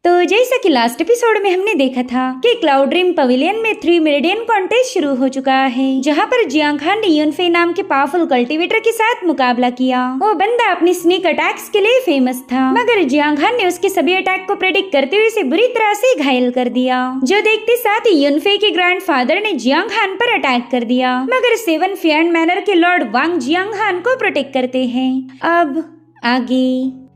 तो जैसा कि लास्ट एपिसोड में हमने देखा था कि क्लाउड ड्रीम पवेलियन में 3 मेरिडियन कॉन्टेस्ट शुरू हो चुका है, जहां पर जियांग खान ने युनफे नाम के पावरफुल कल्टीवेटर के साथ मुकाबला किया। वो बंदा अपनी स्नीक अटैक्स के लिए फेमस था, मगर जियांग खान ने उसके सभी अटैक को प्रेडिक्ट करते हुए उसे बुरी तरह से घायल कर दिया। जो देखते साथ ही युनफे के ग्रैंडफादर ने जियांग खान पर अटैक कर दिया, मगर 7 फियांड मैनर के लॉर्ड वांग जियांग खान को प्रोटेक्ट करते हैं। अब आगे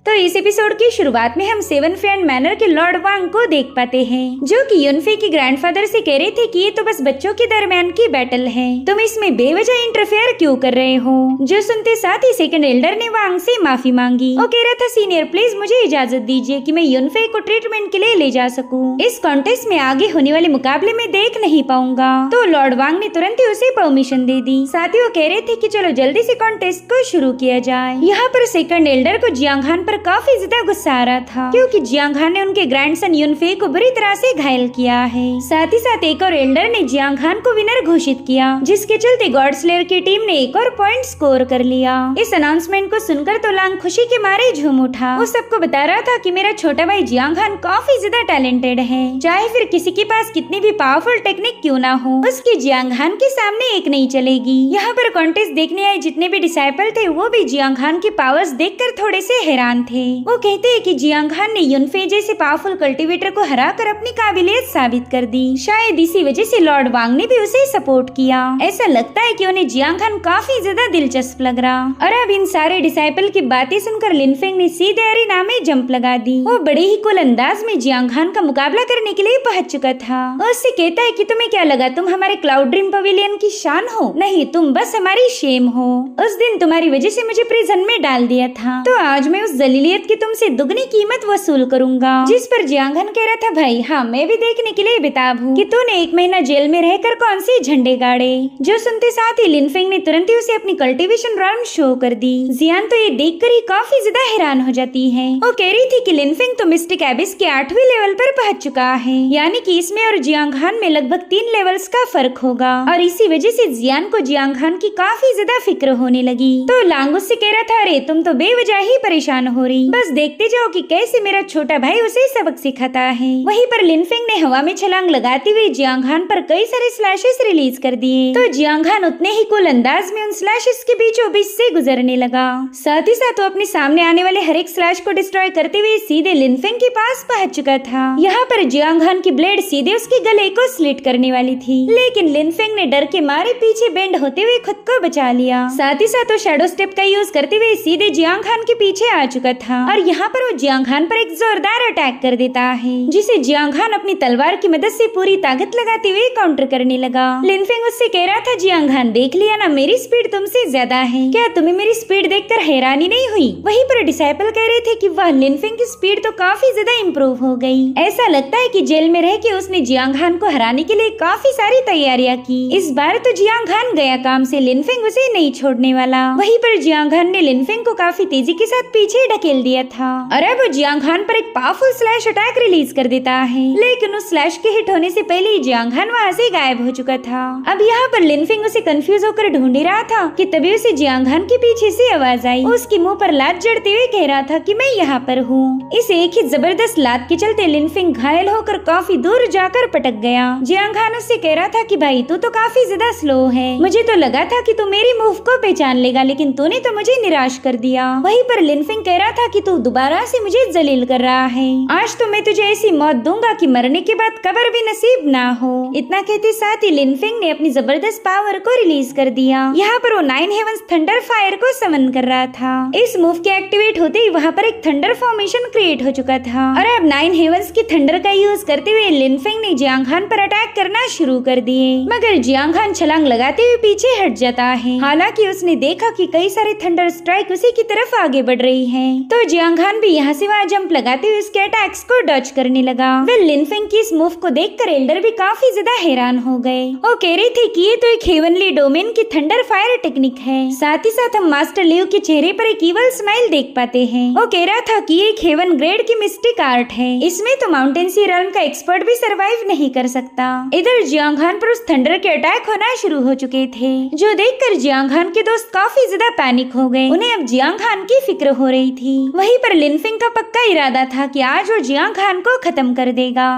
तो इस एपिसोड की शुरुआत में हम 7 फियांड मैनर के लॉर्ड वांग को देख पाते हैं, जो कि युनफे के ग्रैंडफादर से कह रहे थे कि ये तो बस बच्चों के दरमियान की बैटल है, तुम इसमें बेवजह इंटरफेयर क्यों कर रहे हो। जो सुनते साथ ही सेकंड एल्डर ने वांग से माफी मांगी। वो कह रहा था, सीनियर प्लीज मुझे इजाजत दीजिए कि मैं युनफे को ट्रीटमेंट के लिए ले जा सकूं। इस कॉन्टेस्ट में आगे होने वाले मुकाबले में देख नहीं पाऊंगा। तो लॉर्ड वांग ने तुरंत ही उसे परमिशन दे दी। साथ ही वो कह रहे थे कि चलो जल्दी से कॉन्टेस्ट को शुरू किया जाए। यहाँ पर सेकंड एल्डर को जियांग खान पर काफी ज्यादा गुस्सा आ रहा था, क्योंकि जियांग खान ने उनके ग्रैंडसन युनफे को बुरी तरह से घायल किया है। साथ ही साथ एक और एल्डर ने जियांग खान को विनर घोषित किया, जिसके चलते गॉड स्लेयर की टीम ने एक और पॉइंट स्कोर कर लिया। इस अनाउंसमेंट को सुनकर तो लांग खुशी के मारे झूम उठा। वो सबको बता रहा था कि मेरा छोटा भाई जियांग खान काफी ज्यादा टैलेंटेड है, चाहे फिर किसी के पास कितनी भी पावरफुल टेक्निक क्यों ना हो, उसकी जियांग खान के सामने एक नहीं चलेगी। यहाँ पर कॉन्टेस्ट देखने आए जितने भी डिसाइपल थे, वो भी जियांग खान के पावर्स देखकर थोड़े से हैरान थे। वो कहते हैं कि जियांग खान ने युनफे जैसे पावरफुल कल्टीवेटर को हराकर अपनी काबिलियत साबित कर दी। शायद इसी वजह से लॉर्ड वांग ने भी उसे सपोर्ट किया। ऐसा लगता है कि उन्हें जियांग खान काफी ज्यादा दिलचस्प लग रहा। और अब इन सारे डिसाइपल की बातें सुनकर लिनफेंग ने सीधे अरीना में जंप लगा दी। वो बड़े ही कुल अंदाज में जियांग खान का मुकाबला करने के लिए पहुंच चुका था। उससे कहता है कि तुम्हें क्या लगा तुम हमारे क्लाउड ड्रीम पवेलियन की शान हो? नहीं, तुम बस हमारी शेम हो। उस दिन तुम्हारी वजह से मुझे प्रिजन में डाल दिया था, तो आज मैं उस जलीलियत की तुमसे दुगनी कीमत वसूल करूंगा। जिस पर जियांग खान कह रहा था, भाई हाँ मैं भी देखने के लिए बेताब हूँ कि तूने 1 महीना जेल में रहकर कौन से झंडे गाड़े। जो सुनते साथ ही लिनफेंग ने तुरंत ही उसे अपनी कल्टीवेशन राउंड शो कर दी। जियान तो ये देखकर ही काफी ज्यादा हैरान हो जाती है। वो कह रही थी कि लिनफेंग तो मिस्टिक एबिस के 8वें लेवल पर पहुंच चुका है, यानी कि इसमें और जियांग खान में लगभग 3 लेवल्स का फर्क होगा। और इसी वजह से जियान को जियांग खान की काफी ज्यादा फिक्र होने लगी। तो लांग उससे कह रहा था, अरे तुम तो बेवजह ही परेशान हो रही, बस देखते जाओ कि कैसे मेरा छोटा भाई उसे सबक सिखाता है। वहीं पर लिनफेंग ने हवा में छलांग लगाते हुए जियांग खान पर कई सारे स्लैशेस रिलीज कर दिए। तो जियांग खान उतने ही कुल अंदाज में उन स्लैशेस के बीचों बीच से गुजरने लगा। साथ ही साथ वो अपने सामने आने वाले हर एक स्लैश को डिस्ट्रॉय करते हुए सीधे लिनफेंग के पास पहुंच चुका था। यहाँ पर जियांग खान की ब्लेड सीधे उसके गले को स्लिट करने वाली थी, लेकिन लिनफेंग ने डर के मारे पीछे बेंड होते हुए खुद को बचा लिया। साथ ही साथ वो शैडो स्टेप का यूज करते हुए सीधे जियांग खान के पीछे आ चुका था। और यहाँ पर वो जियांग खान पर एक जोरदार अटैक कर देता है, जिसे जियांग खान अपनी तलवार की मदद से पूरी ताकत लगाते हुए काउंटर करने लगा। लिनफेंग उससे कह रहा था, जियांग खान देख लिया ना, मेरी स्पीड तुमसे ज्यादा है, क्या तुम्हें मेरी स्पीड देखकर हैरानी नहीं हुई? वहीं पर डिसाइपल कह रहे थे कि वाह, लिनफेंग की स्पीड तो काफी ज्यादा इम्प्रूव हो गई। ऐसा लगता है कि जेल में रह के उसने जियांग खान को हराने के लिए काफी सारी तैयारियां की। इस बार तो जियांग खान गया काम से, लिनफेंग उसे नहीं छोड़ने वाला। वहीं पर जियांग खान ने लिनफेंग को काफी तेजी के साथ पीछे ढकेल दिया था। और अब जियांग खान पर एक पावरफुल स्लैश अटैक रिलीज कर देता है, लेकिन उस स्लैश के हिट होने से पहले ही जियांग खान वहाँ से गायब हो चुका था। अब यहाँ पर लिनफेंग उसे कंफ्यूज होकर ढूंढ ही रहा था कि तभी उसे जियांग खान के पीछे से आवाज आई। उसके मुंह पर लात जड़ते हुए कह रहा था कि मैं यहाँ पर हूँ। इस एक ही जबरदस्त लात के चलते लिनफेंग घायल होकर काफी दूर जाकर पटक गया। जियांग खान उससे कह रहा था कि भाई तू तो काफी ज्यादा स्लो है, मुझे तो लगा था कि तू मेरी मूव को पहचान लेगा, लेकिन तूने तो मुझे निराश कर दिया। वहीं पर लिनफेंग कह रहा था कि तू दोबारा से मुझे जलील कर रहा है, आज तो मैं तुझे ऐसी मौत दूंगा कि मरने के बाद कब्र भी नसीब ना हो। इतना कहते साथ ही लिनफेंग ने अपनी जबरदस्त पावर को रिलीज कर दिया। यहाँ पर वो 9 हेवंस थंडर फायर को समन कर रहा था। इस मूव के एक्टिवेट होते ही वहाँ पर एक थंडर फॉर्मेशन क्रिएट हो चुका था। और अब 9 हेवंस की थंडर का यूज करते हुए लिनफेंग ने जियांग खान पर अटैक करना शुरू कर दिए, मगर जियांग खान छलांग लगाते हुए पीछे हट जाता है। हालांकि उसने देखा कि कई सारे थंडर स्ट्राइक उसी की तरफ आगे बढ़ रही है, तो जियांग खान भी यहाँ से वहाँ जंप लगाते हुए उसके अटैक्स को डॉज करने लगा। वे लिनफेंग की इस मूव को देखकर एल्डर भी काफी ज्यादा हैरान हो गए। वो कह रही थी कि ये तो एक हेवनली डोमेन की थंडर फायर टेक्निक है। साथ ही साथ हम मास्टर लियो के चेहरे पर एक इवल स्माइल देख पाते हैं। वो कह रहा था कि ये एक हेवन ग्रेड की मिस्टिक आर्ट है, इसमें तो माउंटेन सी रेल्म का एक्सपर्ट भी सरवाइव नहीं कर सकता। इधर जियांग खान पर उस थंडर के अटैक होना शुरू हो चुके थे, जो देखकर जियांग खान के दोस्त काफी ज्यादा पैनिक हो गए। उन्हें अब जियांग खान की फिक्र हो रही थी। थी। वहीं पर लिनफिंग का पक्का इरादा था कि आज वो जियांग खान को खत्म कर देगा।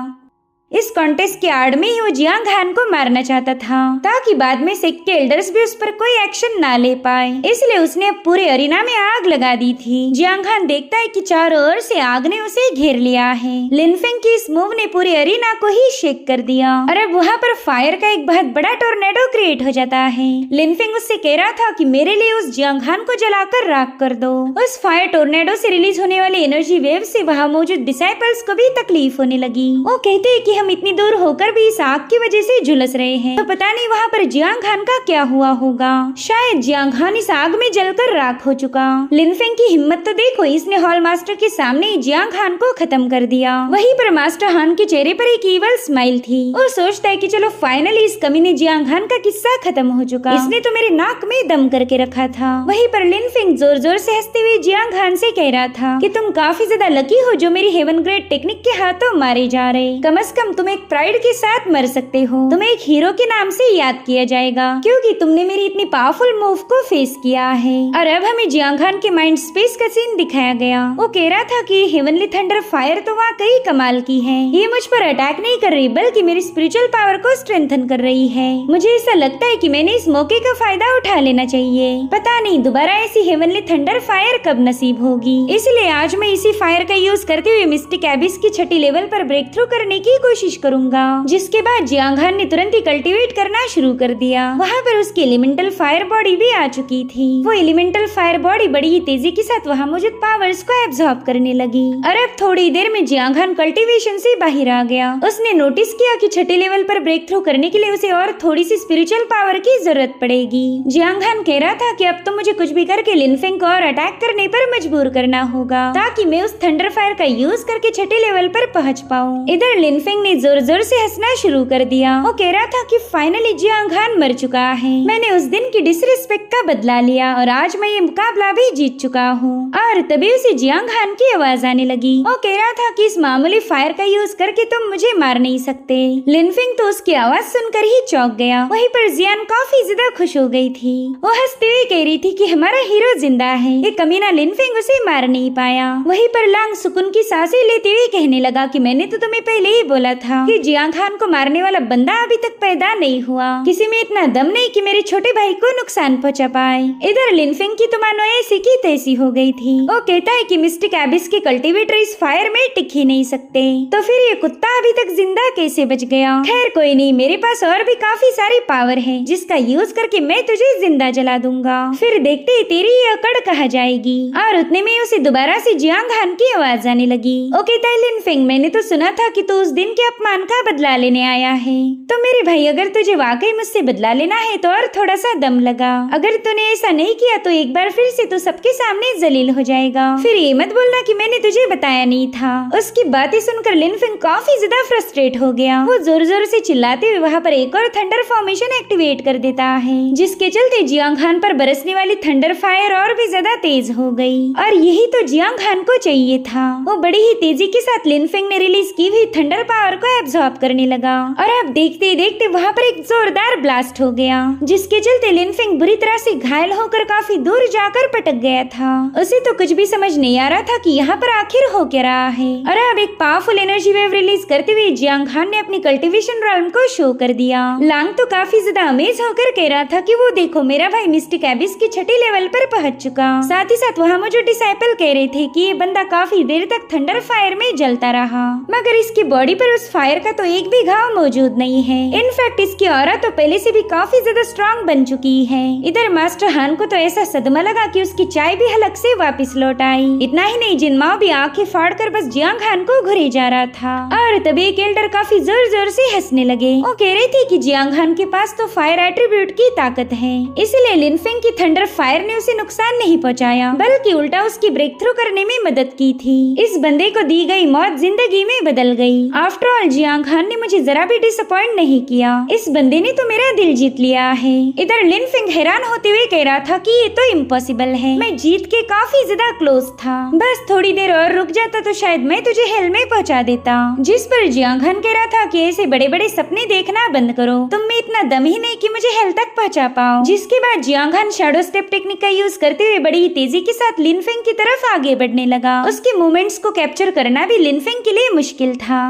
इस कॉन्टेस्ट के आड़ में ही वो जियांग खान को मारना चाहता था ताकि बाद में सेक्ट के एल्डर्स भी उस पर कोई एक्शन ना ले पाए, इसलिए उसने पूरे अरीना में आग लगा दी थी। जियांग खान देखता है कि चारों ओर से आग ने उसे घेर लिया है। लिनफिंग की इस मूव ने पूरे अरीना को ही शेक कर दिया और अब वहाँ पर फायर का एक बहुत बड़ा टोर्नेडो क्रिएट हो जाता है। लिनफिंग उससे कह रहा था कि मेरे लिए उस जियांग खान को जलाकर राख कर दो। उस फायर टोर्नेडो से रिलीज होने वाली एनर्जी वेव से वहाँ मौजूद डिसाइपल्स को भी तकलीफ होने लगी। वो कहते हैं कि हम इतनी दूर होकर भी इस आग की वजह से झुलस रहे हैं, तो पता नहीं वहाँ पर जियांग खान का क्या हुआ होगा। शायद जियांग खान इस आग में जलकर राख हो चुका। लिनफिंग की हिम्मत तो देखो, इसने हॉल मास्टर के सामने ही जियांग खान को खत्म कर दिया। वहीं पर मास्टर हान के चेहरे पर एक ईवल स्माइल थी। वो सोचता है कि चलो फाइनली इस कमीने जियांग खान का किस्सा खत्म हो चुका, इसने तो मेरे नाक में दम करके रखा था। वहीं पर लिनफिंग जोर जोर से हंसते हुए जियांग खान से कह रहा था कि तुम काफी ज्यादा लकी हो जो मेरी हेवन ग्रेड टेक्निक के हाथों मारे जा रहे। कम से कम तुम एक प्राइड के साथ मर सकते हो। तुम्हें एक हीरो के नाम से याद किया जाएगा क्योंकि तुमने मेरी इतनी पावरफुल मूव को फेस किया है। और अब हमें जियांग खान के माइंड स्पेस का सीन दिखाया गया। वो कह रहा था कि हेवनली थंडर फायर तो वाकई कमाल की है। ये मुझ पर अटैक नहीं कर रही बल्कि मेरी स्पिरिचुअल पावर को स्ट्रेंथन कर रही है। मुझे ऐसा लगता है कि मैंने इस मौके का फायदा उठा लेना चाहिए। पता नहीं दोबारा ऐसी हेवनली थंडर फायर कब नसीब होगी, इसलिए आज मैं इसी फायर का यूज करते हुए मिस्टिक एबिस की छठी लेवल पर ब्रेक थ्रू करने की कोशिश करूंगा। जिसके बाद जियांग खान ने तुरंत ही कल्टीवेट करना शुरू कर दिया। वहाँ पर उसकी एलिमेंटल फायर बॉडी भी आ चुकी थी। वो एलिमेंटल फायर बॉडी बड़ी ही तेजी के साथ वहाँ मौजूद पावर्स को एब्जॉर्ब करने लगी और अब थोड़ी देर में जियांग खान कल्टीवेशन से बाहर आ गया। उसने नोटिस किया कि छठे लेवल पर ब्रेक थ्रू करने के लिए उसे और थोड़ी सी स्पिरिचुअल पावर की जरूरत पड़ेगी। जियांग खान कह रहा था कि अब तो मुझे कुछ भी करके लिनफिंग को और अटैक करने पर मजबूर करना होगा ताकि मैं उस थंडर फायर का यूज करके छठे लेवल पर पहुँच पाऊँ। इधर लिनफिंग ने जोर जोर से हंसना शुरू कर दिया। वो कह रहा था कि फाइनली जियांग खान मर चुका है। मैंने उस दिन की डिसरिस्पेक्ट का बदला लिया और आज मैं ये मुकाबला भी जीत चुका हूँ। और तभी उसे जियांग खान की आवाज आने लगी। वो कह रहा था कि इस मामूली फायर का यूज करके तुम मुझे मार नहीं सकते। लिनफिंग तो उसकी आवाज सुनकर ही चौंक गया। वहीं पर जियान काफी ज्यादा खुश हो गई थी। वो हंसते हुए कह रही थी कि हमारा हीरो जिंदा है, ये कमीना लिनफिंग उसे मार नहीं पाया। वहीं पर लांग सुकून की सांसें लेते हुए कहने लगा कि मैंने तो तुम्हें पहले ही बोला था कि जियांग खान को मारने वाला बंदा अभी तक पैदा नहीं हुआ। किसी में इतना दम नहीं कि मेरे छोटे भाई को नुकसान पहुंचा पाए। इधर लिनफिंग की तो मानो ऐसी की तैसी हो गई थी। वो कहता है कि मिस्टिक एबिस के कल्टीवेटर इस फायर में टिक ही नहीं सकते, तो फिर ये कुत्ता अभी तक जिंदा कैसे बच गया। खैर कोई नहीं, मेरे पास और भी काफी सारी पावर है जिसका यूज करके मैं तुझे जिंदा जला दूंगा। फिर देखते ही तेरी ये अकड़ कहाँ जाएगी। और उतने में उसे दोबारा से जियांग खान की आवाज आने लगी। वो कहता है लिनफिंग, मैंने तो सुना था कि तू उस दिन के अपमान का बदला लेने आया है। तो मेरे भाई अगर तुझे वाकई मुझसे बदला लेना है तो और थोड़ा सा दम लगा। अगर तूने ऐसा नहीं किया तो एक बार फिर से तू सबके सामने जलील हो जाएगा। फिर ये मत बोलना कि मैंने तुझे बताया नहीं था। उसकी बातें सुनकर लिनफिंग काफी ज्यादा फ्रस्ट्रेट हो गया। वो जोर जोर से चिल्लाते हुए वहाँ पर एक और थंडर फॉर्मेशन एक्टिवेट कर देता है, जिसके चलते जियांग खान पर बरसने वाली थंडर फायर और भी ज्यादा तेज हो गई। और यही तो जियांग खान को चाहिए था। वो बड़ी ही तेजी के साथ लिनफिंग ने रिलीज की हुई थंडर पावर को एब्जॉर्ब करने लगा। और अब देखते ही देखते वहाँ पर एक जोरदार ब्लास्ट हो गया, जिसके चलते लिनफिंग बुरी तरह से घायल होकर काफी दूर जाकर पटक गया था। उसे तो कुछ भी समझ नहीं आ रहा था कि यहाँ पर आखिर हो क्या रहा है। और अब एक पावरफुल एनर्जी वेव रिलीज करते हुए जियांग खान ने अपनी कल्टीवेशन रॉल्म को शो कर दिया। लांग तो काफी ज्यादा अमेज होकर कह रहा था कि वो देखो मेरा भाई मिस्टिक एबिस की छठी लेवल पर पहुंच चुका। साथ ही साथ वहाँ मुझे डिसाइपल कह रहे थे कि ये बंदा काफी देर तक थंडर फायर में जलता रहा, मगर इसकी बॉडी पर उस फायर का तो एक भी घाव मौजूद नहीं है। इनफैक्ट इसकी ऑरा तो पहले से भी काफी ज्यादा स्ट्रॉन्ग बन चुकी है। इधर मास्टर हान को तो ऐसा सदमा लगा कि उसकी चाय भी हलक से वापस लौट आई। इतना ही नहीं, जिनमाओ भी आंखें फाड़कर बस जियांग खान को घुरे जा रहा था। और तभी एक एल्डर काफी जोर जोर से हंसने लगे। वो कह रहे थे कि जियांग खान के पास तो फायर एट्रीब्यूट की ताकत है, इसलिए लिनफिंग की थंडर फायर ने उसे नुकसान नहीं पहुंचाया, बल्कि उल्टा उसकी ब्रेक थ्रू करने में मदद की थी। इस बंदे को दी गई मौत जिंदगी में बदल गई। आफ्टर ओवरऑल जियांग खान ने मुझे जरा भी डिसअपॉइंट नहीं किया। इस बंदे ने तो मेरा दिल जीत लिया है। इधर लिन फिंग हैरान होते हुए कह रहा था कि ये तो इम्पॉसिबल है, मैं जीत के काफी ज्यादा क्लोज था, बस थोड़ी देर और रुक जाता तो शायद मैं तुझे हेल में पहुंचा देता। जिस पर जियांग खान कह रहा था कि ऐसे बड़े बड़े सपने देखना बंद करो, तुम में इतना दम ही नहीं कि मुझे हेल तक पहुंचा पाओ। जिसके बाद Jiang Khan shadow step technique का यूज करते हुए बड़ी ही तेजी के साथ लिन फिंग की तरफ आगे बढ़ने लगा। उसके मूवमेंट्स को कैप्चर करना भी लिन फिंग के लिए मुश्किल था।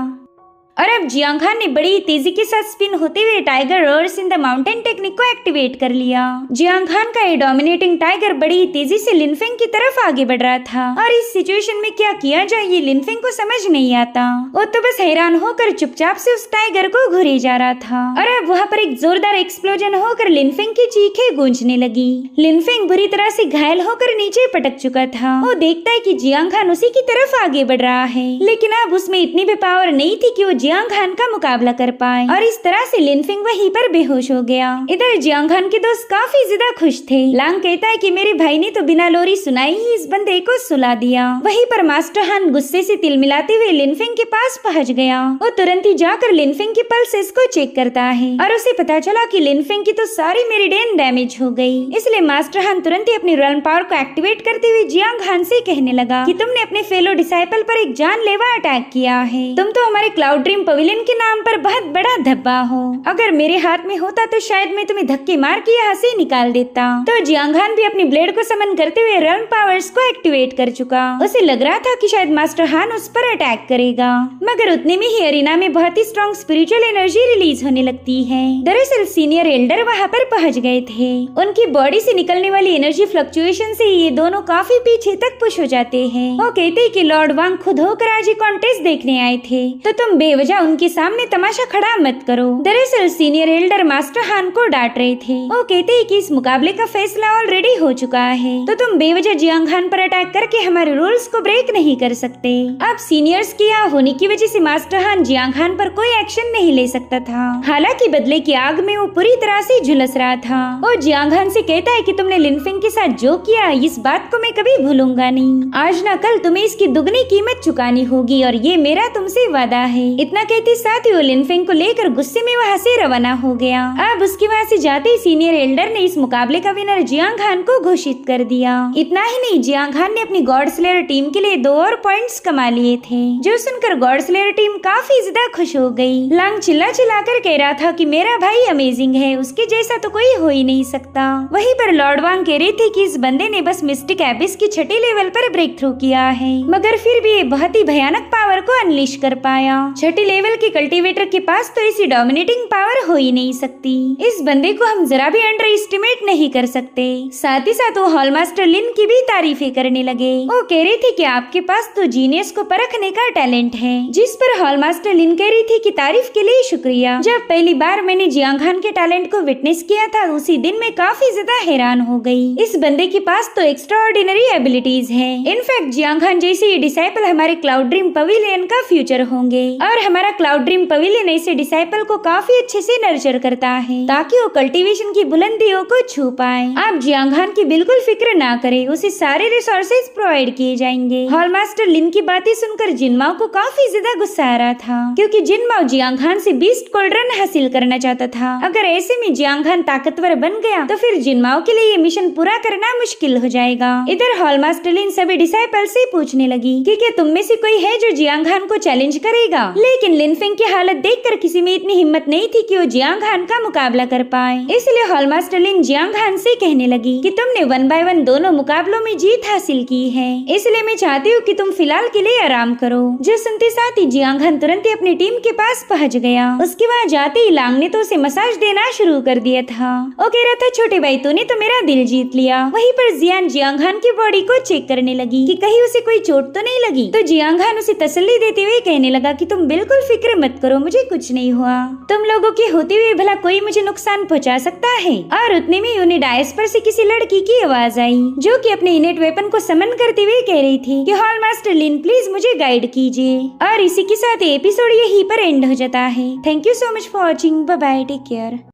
और अब जियांग खान ने बड़ी तेजी के साथ स्पिन होते हुए tiger roars in the mountain technique को एक्टिवेट कर लिया। जियांग खान का ये डोमिनेटिंग टाइगर बड़ी तेजी से लिन फिंग की तरफ आगे बढ़ रहा था और इस सिचुएशन में क्या किया जाए ये लिन फिंग को समझ नहीं आता। वो तो बस हैरान होकर चुपचाप से उस टाइगर को घूरे जा रहा था। और अब वहाँ पर एक जोरदार एक्सप्लोजन होकर लिन फिंग की चीखें गूंजने लगी। लिन फिंग बुरी तरह से घायल होकर नीचे पटक चुका था। वो देखता है कि जियांग खान उसी की तरफ आगे बढ़ रहा है, लेकिन अब उसमें इतनी भी पावर नहीं थी कि वो जियांग खान का मुकाबला कर पाए और इस तरह से लिन फिंग वहीं पर बेहोश हो गया। इधर जियांग खान के दोस्त काफी ज्यादा खुश थे। लांग कहता है कि मेरे भाई ने तो बिना लोरी सुनाई ही इस बंदे को सुला दिया। वहीं पर मास्टर हान गुस्से से तिल मिलाते हुए लिन फिंग के पास पहुंच गया। वो तुरंत ही जाकर लिन फिंग के पल्सेस को चेक करता है और उसे पता चला कि लिन फिंग की तो सारी मेरिडियन डैमेज हो गई। इसलिए मास्टर हान तुरंत ही अपनी रन पावर को एक्टिवेट करते हुए जियांग खान से कहने लगा कि तुमने अपने फेलो डिसाइपल पर एक जानलेवा अटैक किया है। तुम तो हमारे क्लाउड ड्रीम पवेलियन के नाम पर बहुत बड़ा धब्बा हो। अगर मेरे हाथ में होता तो शायद मैं तुम्हें धक्के मार के यहाँ से निकाल देता। तो जियांग खान भी अपनी ब्लेड को समन करते हुए रन पावर्स को एक्टिवेट कर चुका। उसे लग रहा था कि शायद मास्टर हान उस पर अटैक करेगा, मगर उतने में ही अरीना में बहुत ही स्ट्रॉन्ग स्पिरिचुअल एनर्जी रिलीज होने लगती है। दरअसल सीनियर एल्डर वहाँ पर पहुँच गए थे। उनकी बॉडी से निकलने वाली एनर्जी फ्लक्चुएशन से ये दोनों काफी पीछे तक पुश हो जाते हैं। वो कहते हैं कि लॉर्ड वांग खुद होकर आज ये कॉन्टेस्ट देखने आए थे, तो तुम बेवजह उनके सामने तमाशा खड़ा मत करो। दरअसल सीनियर एल्डर मास्टर हान को डांट रहे थे। वो कहते हैं कि इस मुकाबले का फैसला ऑलरेडी हो चुका है, तो तुम बेवजह जियांग खान पर अटैक करके हमारे रूल्स को ब्रेक नहीं कर सकते। अब सीनियर्स के यहाँ होने की वजह से मास्टर हान जियांग खान पर कोई एक्शन नहीं ले सकता था। हालांकि बदले की आग में वो पूरी तरह से झुलस रहा था। वो जियांग खान से कहता है कि तुमने लिन फिंग के साथ जो किया इस बात को मैं कभी भूलूंगा नहीं। आज न कल तुम्हें इसकी दुगनी कीमत चुकानी होगी और ये मेरा तुमसे वादा है। इतना कहते साथ ही वो लिन फिंग को लेकर गुस्से में वहाँ से रवाना हो गया। अब उसके वहाँ से जाते ही सीनियर एल्डर ने इस मुकाबले का विनर जियांग खान को घोषित कर दिया। इतना ही नहीं, जियांग खान ने अपनी गॉड स्लेयर टीम के लिए 2 और पॉइंट्स कमा लिए थे, जो सुनकर गॉड स्लेयर टीम काफी ज्यादा खुश हो गई। लांग चिल्ला चिल्लाकर कह रहा था कि मेरा भाई अमेजिंग है, उसके जैसा तो कोई हो ही नहीं सकता। वहीं पर लॉर्ड वांग कह रही थी कि इस बंदे ने बस मिस्टिक एबिस की 6ठी लेवल पर ब्रेक थ्रू किया है, मगर फिर भी ये बहुत ही भयानक पावर को अनलीश कर पाया। 6ठी लेवल के कल्टीवेटर के पास तो ऐसी डोमिनेटिंग पावर हो ही नहीं सकती। इस बंदे को हम जरा भी अंडर एस्टिमेट नहीं कर सकते। साथ ही साथ वो हॉल मास्टर लिन की भी तारीफें करने लगे। वो कह रही थी कि आपके पास तो जीनियस को परखने का टैलेंट है, जिस पर हॉल मास्टर लिन कह रही थी कि तारीफ के लिए शुक्रिया। जब पहली बार मैंने जियांग खान के टैलेंट को विटनेस किया था उसी दिन मैं काफी ज्यादा हैरान हो गई। इस बंदे के पास तो एक्स्ट्राऑर्डिनरी एबिलिटीज है। इनफैक्ट जियांग खान जैसे ये डिसाइपल हमारे क्लाउड ड्रीम पवेलियन का फ्यूचर होंगे और हमारा क्लाउड ड्रीम पवेलियन ऐसे डिसाइपल को काफी अच्छे से नर्चर करता है ताकि वो कल्टीवेशन की बुलंदियों को छू पाए। आप जियांग खान की बिल्कुल फिक्र ना करें, उसे सारे रिसोर्सेज प्रोवाइड किए जाएंगे। हॉल मास्टर लिन की बातें सुनकर जिनमाओ को काफी ज्यादा गुस्सा आ रहा था, क्योंकि जिनमाओ जियांग खान से बीस्ट कोल्ड्रन हासिल करना चाहता था। अगर ऐसे में जियांग खान ताकतवर बन गया तो फिर जिनमाओ के लिए ये मिशन पूरा करना मुश्किल हो जाएगा। इधर हॉल मास्टर लिन सभी डिसाइपल से पूछने लगी कि क्या तुम में से कोई है जो जियांग खान को चैलेंज करेगा, लेकिन लिन फिंग की हालत देखकर किसी में इतनी हिम्मत नहीं थी कि वो जियांग खान का मुकाबला कर पाए। इसलिए हॉल मास्टर लिन जियांग खान से कहने लगी कि तुमने 1 बाय 1 दोनों मुकाबलों में जीत हासिल की है, इसलिए मैं चाहती हूँ कि तुम फिलहाल के लिए आराम करो। जो सुनते साथ ही जियांग खान तुरंत ही अपनी टीम के पास पहुँच गया। उसके वहाँ जाते ही लांग ने तो उसे मसाज देना शुरू कर दिया था। वो कह रहा था छोटे भाई तूने तो मेरा दिल जीत लिया। वहीं पर जियान जियांग खान की बॉडी को चेक करने लगी कि कहीं उसे कोई चोट तो नहीं लगी। तो जियांग खान उसे तसल्ली देते हुए कहने लगा कि तुम बिल्कुल फिक्र मत करो, मुझे कुछ नहीं हुआ। तुम लोगों के होते हुए भला कोई मुझे नुकसान पहुंचा सकता है। और उतने में उन्हें डायस पर से किसी लड़की की आवाज आई जो कि अपने इनेट वेपन को समन करते हुए कह रही थी कि हॉल मास्टर लिन प्लीज मुझे गाइड कीजिए। और इसी के साथ एपिसोड यहीं पर एंड हो जाता है। Thank you so much for watching. Bye bye, take care.